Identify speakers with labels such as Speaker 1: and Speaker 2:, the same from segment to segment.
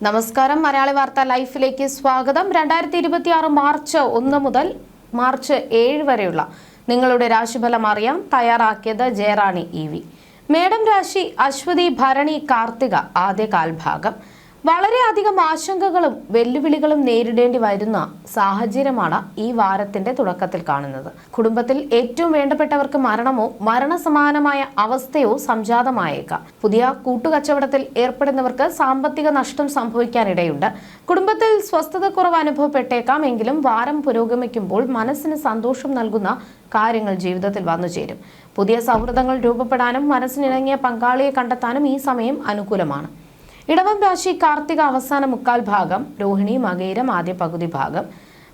Speaker 1: നമസ്കാരം. മലയാളി വാർത്ത ലൈഫിലേക്ക് സ്വാഗതം. 2026 മാർച്ച് 1 മുതൽ മാർച്ച് 7 വരെയുള്ള നിങ്ങളുടെ രാശിഫലം അറിയാം. തയ്യാറാക്കിയത് ജയറാണി EV. മേടം രാശി അശ്വതി ഭരണി കാർത്തിക ആദ്യ കാൽഭാഗം. വളരെയധികം ആശങ്കകളും വെല്ലുവിളികളും നേരിടേണ്ടി വരുന്ന സാഹചര്യമാണ് ഈ വാരത്തിന്റെ തുടക്കത്തിൽ കാണുന്നത്. കുടുംബത്തിൽ ഏറ്റവും വേണ്ടപ്പെട്ടവർക്ക് മരണമോ മരണസമാനമായ അവസ്ഥയോ സംജാതമായേക്കാം. പുതിയ കൂട്ടുകച്ചവടത്തിൽ ഏർപ്പെടുന്നവർക്ക് സാമ്പത്തിക നഷ്ടം സംഭവിക്കാനിടയുണ്ട്. കുടുംബത്തിൽ സ്വസ്ഥതക്കുറവ് അനുഭവപ്പെട്ടേക്കാം. എങ്കിലും വാരം പുരോഗമിക്കുമ്പോൾ മനസ്സിന് സന്തോഷം നൽകുന്ന കാര്യങ്ങൾ ജീവിതത്തിൽ വന്നു ചേരും. പുതിയ സൗഹൃദങ്ങൾ രൂപപ്പെടാനും മനസ്സിനിണങ്ങിയ പങ്കാളിയെ കണ്ടെത്താനും ഈ സമയം അനുകൂലമാണ്. ഇടവം രാശി കാർത്തിക അവസാന മുക്കാൽ ഭാഗം, രോഹിണി മകയിരം ആദ്യ പകുതി ഭാഗം.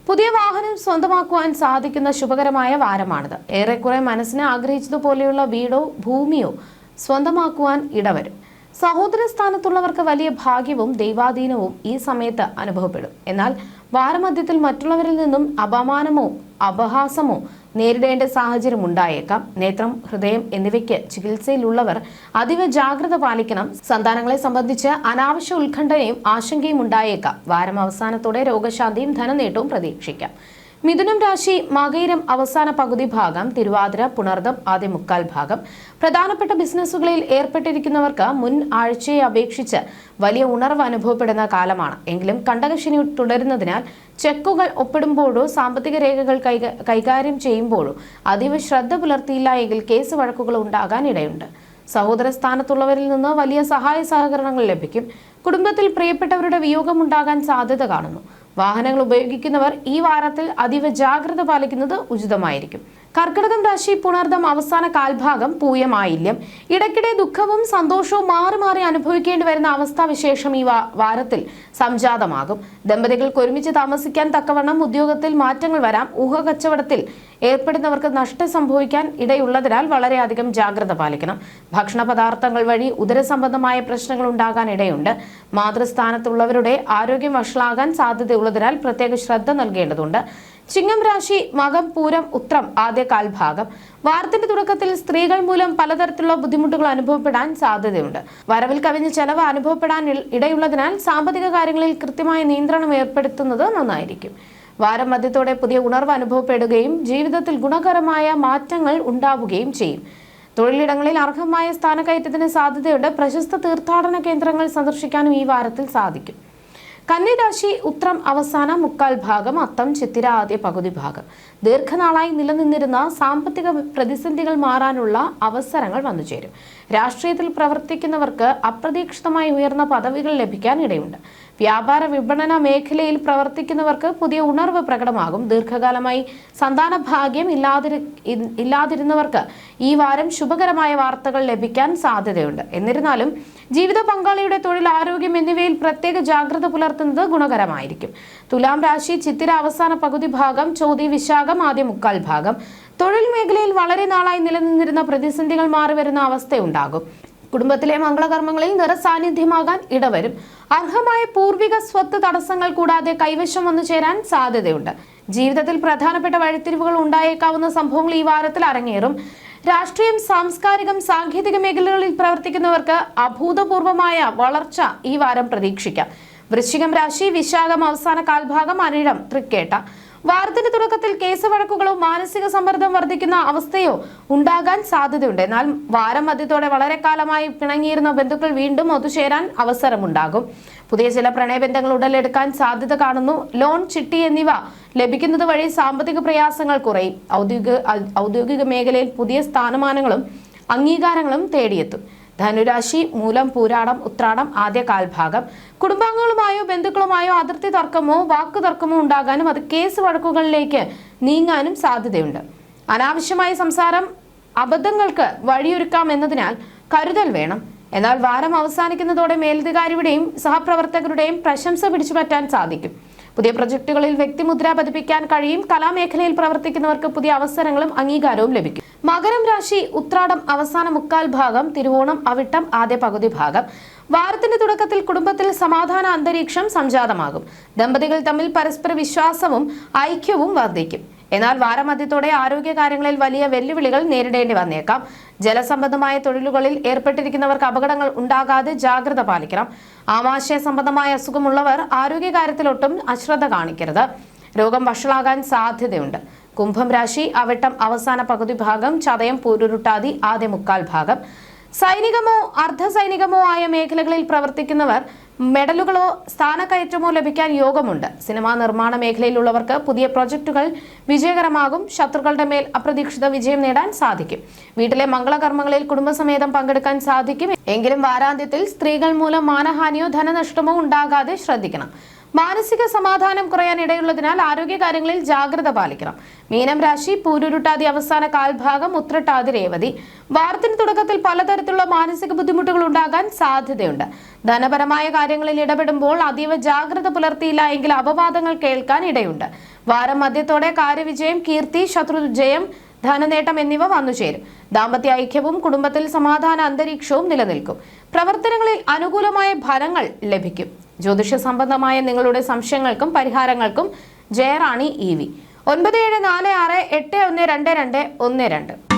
Speaker 1: പുതിയ വാഹനം സ്വന്തമാക്കുവാൻ സാധിക്കുന്ന ശുഭകരമായ വാരമാണിത്. ഏറെക്കുറെ മനസ്സിന് ആഗ്രഹിച്ചതുപോലെയുള്ള വീടോ ഭൂമിയോ സ്വന്തമാക്കുവാൻ ഇടവരും. സഹോദര സ്ഥാനത്തുള്ളവർക്ക് വലിയ ഭാഗ്യവും ദൈവാധീനവും ഈ സമയത്ത് അനുഭവപ്പെടും. എന്നാൽ വാരമധ്യത്തിൽ മറ്റുള്ളവരിൽ നിന്നും അപമാനമോ അപഹാസമോ നേരിടേണ്ട സാഹചര്യം ഉണ്ടായേക്കാം. നേത്രം, ഹൃദയം എന്നിവയ്ക്ക് ചികിത്സയിലുള്ളവർ അതീവ ജാഗ്രത പാലിക്കണം. സന്താനങ്ങളെ സംബന്ധിച്ച് അനാവശ്യ ഉത്കണ്ഠയും ആശങ്കയും ഉണ്ടായേക്കാം. വാരം അവസാനത്തോടെ രോഗശാന്തിയും ധനനേട്ടവും പ്രതീക്ഷിക്കാം. മിഥുനം രാശി മകയിരം അവസാന പകുതി ഭാഗം, തിരുവാതിര പുണർദം ആദ്യ മുക്കാൽ ഭാഗം. പ്രധാനപ്പെട്ട ബിസിനസ്സുകളിൽ ഏർപ്പെട്ടിരിക്കുന്നവർക്ക് മുൻ ആഴ്ചയെ അപേക്ഷിച്ച് വലിയ ഉണർവ് അനുഭവപ്പെടുന്ന കാലമാണ്. എങ്കിലും കണ്ടകശനി തുടരുന്നതിനാൽ ചെക്കുകൾ ഒപ്പിടുമ്പോഴോ സാമ്പത്തിക രേഖകൾ കൈകാര്യം ചെയ്യുമ്പോഴോ അതീവ ശ്രദ്ധ പുലർത്തിയില്ല എങ്കിൽ കേസ് വഴക്കുകൾ ഉണ്ടാകാൻ ഇടയുണ്ട്. സഹോദര സ്ഥാനത്തുള്ളവരിൽ നിന്ന് വലിയ സഹായ സഹകരണങ്ങൾ ലഭിക്കും. കുടുംബത്തിൽ പ്രിയപ്പെട്ടവരുടെ വിയോഗമുണ്ടാകാൻ സാധ്യത കാണുന്നു. വാഹനങ്ങൾ ഉപയോഗിക്കുന്നവർ ഈ വാരത്തിൽ അതീവ ജാഗ്രത പാലിക്കുന്നത് ഉചിതമായിരിക്കും. കർക്കിടകം രാശി പുണർദം അവസാന കാൽഭാഗം, പൂയം ആയില്യം. ഇടയ്ക്കിടെ ദുഃഖവും സന്തോഷവും മാറി മാറി അനുഭവിക്കേണ്ടി വരുന്ന അവസ്ഥാവിശേഷം ഈ വാരത്തിൽ സംജാതമാകും. ദമ്പതികൾക്ക് ഒരുമിച്ച് താമസിക്കാൻ തക്കവണ്ണം ഉദ്യോഗത്തിൽ മാറ്റങ്ങൾ വരാം. ഊഹക്കച്ചവടത്തിൽ ഏർപ്പെടുന്നവർക്ക് നഷ്ടം സംഭവിക്കാൻ ഇടയുള്ളതിനാൽ വളരെയധികം ജാഗ്രത പാലിക്കണം. ഭക്ഷണ പദാർത്ഥങ്ങൾ വഴി ഉദരസംബന്ധമായ പ്രശ്നങ്ങൾ ഉണ്ടാകാൻ ഇടയുണ്ട്. മാതൃസ്ഥാനത്തുള്ളവരുടെ ആരോഗ്യം വഷളാകാൻ സാധ്യതയുള്ളതിനാൽ പ്രത്യേക ശ്രദ്ധ നൽകേണ്ടതുണ്ട്. ചിങ്ങം രാശി മകം പൂരം ഉത്രം ആദ്യ കാൽഭാഗം. വാരത്തിന്റെ തുടക്കത്തിൽ സ്ത്രീകൾ മൂലം പലതരത്തിലുള്ള ബുദ്ധിമുട്ടുകൾ അനുഭവപ്പെടാൻ സാധ്യതയുണ്ട്. വരവിൽ കവിഞ്ഞ ചെലവ് അനുഭവപ്പെടാൻ ഇടയുള്ളതിനാൽ സാമ്പത്തിക കാര്യങ്ങളിൽ കൃത്യമായ നിയന്ത്രണം ഏർപ്പെടുത്തുന്നത് നന്നായിരിക്കും. വാരം മധ്യത്തോടെ പുതിയ ഉണർവ് അനുഭവപ്പെടുകയും ജീവിതത്തിൽ ഗുണകരമായ മാറ്റങ്ങൾ ഉണ്ടാവുകയും ചെയ്യും. തൊഴിലിടങ്ങളിൽ അർഹമായ സ്ഥാനക്കയറ്റത്തിന് സാധ്യതയുണ്ട്. പ്രശസ്ത തീർത്ഥാടന കേന്ദ്രങ്ങൾ സന്ദർശിക്കാനും ഈ വാരത്തിൽ സാധിക്കും. കന്യരാശി ഉത്രം അവസാന മുക്കാൽ ഭാഗം, അത്തം ചിത്തിര ആദ്യ പകുതി ഭാഗം. ദീർഘനാളായി നിലനിന്നിരുന്ന സാമ്പത്തിക പ്രതിസന്ധികൾ മാറാനുള്ള അവസരങ്ങൾ വന്നുചേരും. രാഷ്ട്രീയത്തിൽ പ്രവർത്തിക്കുന്നവർക്ക് അപ്രതീക്ഷിതമായി ഉയർന്ന പദവികൾ ലഭിക്കാൻ ഇടയുണ്ട്. വ്യാപാര വിപണന മേഖലയിൽ പ്രവർത്തിക്കുന്നവർക്ക് പുതിയ ഉണർവ് പ്രകടമാകും. ദീർഘകാലമായി സന്താന ഭാഗ്യം ഇല്ലാതിരുന്നവർക്ക് ഈ വാരം ശുഭകരമായ വാർത്തകൾ ലഭിക്കാൻ സാധ്യതയുണ്ട്. എന്നിരുന്നാലും ജീവിത പങ്കാളിയുടെ തൊഴിൽ, ആരോഗ്യം എന്നിവയിൽ പ്രത്യേക ജാഗ്രത പുലർത്തുന്നത് ഗുണകരമായിരിക്കും. തുലാം രാശി ചിത്തിര അവസാന പകുതി ഭാഗം, ചോതി വിശാഖം ആദ്യ മുക്കാൽ ഭാഗം. തൊഴിൽ മേഖലയിൽ വളരെ നാളായി നിലനിന്നിരുന്ന പ്രതിസന്ധികൾ മാറിവരുന്ന അവസ്ഥയുണ്ടാകും. കുടുംബത്തിലെ മംഗളകർമ്മങ്ങളിൽ നിറസാന്നിധ്യമാകാൻ ഇടവരും. അർഹമായ പൂർവിക സ്വത്ത് തടസ്സങ്ങൾ കൂടാതെ കൈവശം വന്നു ചേരാൻ സാധ്യതയുണ്ട്. ജീവിതത്തിൽ പ്രധാനപ്പെട്ട വഴിത്തിരിവുകൾ ഉണ്ടായേക്കാവുന്ന സംഭവങ്ങൾ ഈ വാരത്തിൽ അരങ്ങേറും. രാഷ്ട്രീയം, സാംസ്കാരികം, സാങ്കേതിക മേഖലകളിൽ പ്രവർത്തിക്കുന്നവർക്ക് അഭൂതപൂർവമായ വളർച്ച ഈ വാരം പ്രതീക്ഷിക്കാം. വൃശ്ചികം രാശി വിശാഖം അവസാന കാൽഭാഗം, അനിഴം തൃക്കേട്ട. വാരത്തിന്റെ തുടക്കത്തിൽ കേസ് വഴക്കുകളോ മാനസിക സമ്മർദ്ദം വർദ്ധിക്കുന്ന അവസ്ഥയോ ഉണ്ടാകാൻ സാധ്യതയുണ്ട്. എന്നാൽ വാരം മധ്യത്തോടെ വളരെ കാലമായി പിണങ്ങിയിരുന്ന ബന്ധുക്കൾ വീണ്ടും ഒത്തുചേരാൻ അവസരമുണ്ടാകും. പുതിയ ചില പ്രണയബന്ധങ്ങൾ ഉടലെടുക്കാൻ സാധ്യത കാണുന്നു. ലോൺ, ചിട്ടി എന്നിവ ലഭിക്കുന്നത് വഴി സാമ്പത്തിക പ്രയാസങ്ങൾ കുറയും. ഔദ്യോഗിക മേഖലയിൽ പുതിയ സ്ഥാനമാനങ്ങളും അംഗീകാരങ്ങളും തേടിയെത്തും. ധനുരാശി മൂലം പൂരാടം ഉത്രാടം ആദ്യ കാൽഭാഗം. കുടുംബാംഗങ്ങളുമായോ ബന്ധുക്കളുമായോ അതിർത്തി തർക്കമോ വാക്കു തർക്കമോ ഉണ്ടാകാനും അത് കേസ് വഴക്കുകളിലേക്ക് നീങ്ങാനും സാധ്യതയുണ്ട്. അനാവശ്യമായ സംസാരം അബദ്ധങ്ങൾക്ക് വഴിയൊരുക്കാം എന്നതിനാൽ കരുതൽ വേണം. എന്നാൽ വാരം അവസാനിക്കുന്നതോടെ മേലധികാരിയുടെയും സഹപ്രവർത്തകരുടെയും പ്രശംസ പിടിച്ചുപറ്റാൻ സാധിക്കും. പുതിയ പ്രൊജക്ടുകളിൽ വ്യക്തിമുദ്ര പതിപ്പിക്കാൻ കഴിയും. കലാമേഖലയിൽ പ്രവർത്തിക്കുന്നവർക്ക് പുതിയ അവസരങ്ങളും അംഗീകാരവും ലഭിക്കും. മകരം രാശി ഉത്രാടം അവസാന മുക്കാൽ ഭാഗം, തിരുവോണം അവിട്ടം ആദ്യ പകുതി ഭാഗം. വാരത്തിന്റെ തുടക്കത്തിൽ കുടുംബത്തിൽ സമാധാന അന്തരീക്ഷം സംജാതമാകും. ദമ്പതികൾ തമ്മിൽ പരസ്പര വിശ്വാസവും ഐക്യവും വർദ്ധിക്കും. എന്നാൽ വാരമധ്യത്തോടെ ആരോഗ്യകാര്യങ്ങളിൽ വലിയ വെല്ലുവിളികൾ നേരിടേണ്ടി വന്നേക്കാം. ജലസംബന്ധമായ തൊഴിലുകളിൽ ഏർപ്പെട്ടിരിക്കുന്നവർക്ക് അപകടങ്ങൾ ഉണ്ടാകാതെ ജാഗ്രത പാലിക്കണം. ആമാശയ സംബന്ധമായ അസുഖമുള്ളവർ ആരോഗ്യകാര്യത്തിൽ ഒട്ടും അശ്രദ്ധ കാണിക്കരുത്. രോഗം വഷളാകാൻ സാധ്യതയുണ്ട്. കുംഭം രാശി അവിട്ടം അവസാന പകുതി ഭാഗം, ചതയം പൂരുരുട്ടാതി ആദ്യ മുക്കാൽ ഭാഗം. സൈനികമോ അർദ്ധസൈനികമോ ആയ മേഖലകളിൽ പ്രവർത്തിക്കുന്നവർ മെഡലുകളോ സ്ഥാനക്കയറ്റമോ ലഭിക്കാൻ യോഗമുണ്ട്. സിനിമാ നിർമ്മാണ മേഖലയിലുള്ളവർക്ക് പുതിയ പ്രൊജക്ടുകൾ വിജയകരമാകും. ശത്രുക്കളുടെ മേൽ അപ്രതീക്ഷിത വിജയം നേടാൻ സാധിക്കും. വീട്ടിലെ മംഗളകർമ്മങ്ങളിൽ കുടുംബസമേതം പങ്കെടുക്കാൻ സാധിക്കും. എങ്കിലും വാരാന്ത്യത്തിൽ സ്ത്രീകൾ മൂലം മാനഹാനിയോ ധനനഷ്ടമോ ഉണ്ടാകാതെ ശ്രദ്ധിക്കണം. മാനസിക സമാധാനം കുറയാൻ ഇടയുള്ളതിനാൽ ആരോഗ്യകാര്യങ്ങളിൽ ജാഗ്രത പാലിക്കണം. മീനം രാശി പൂരുരുട്ടാതി അവസാന കാൽഭാഗം, ഉത്രട്ടാതി രേവതി. വാരത്തിന് തുടക്കത്തിൽ പലതരത്തിലുള്ള മാനസിക ബുദ്ധിമുട്ടുകൾ ഉണ്ടാകാൻ സാധ്യതയുണ്ട്. ധനപരമായ കാര്യങ്ങളിൽ ഇടപെടുമ്പോൾ അതീവ ജാഗ്രത പുലർത്തിയില്ല എങ്കിൽ അപവാദങ്ങൾ കേൾക്കാൻ ഇടയുണ്ട്. വാരം മധ്യത്തോടെ കാര്യവിജയം, കീർത്തി, ശത്രുജയം, ധനനേട്ടം എന്നിവ വന്നുചേരും. ദാമ്പത്യ ഐക്യവും കുടുംബത്തിൽ സമാധാന അന്തരീക്ഷവും നിലനിൽക്കും. പ്രവർത്തനങ്ങളിൽ അനുകൂലമായ ഫലങ്ങൾ ലഭിക്കും. ജ്യോതിഷ സംബന്ധമായ നിങ്ങളുടെ സംശയങ്ങൾക്കും പരിഹാരങ്ങൾക്കും ജയറാണി EV 9746812212.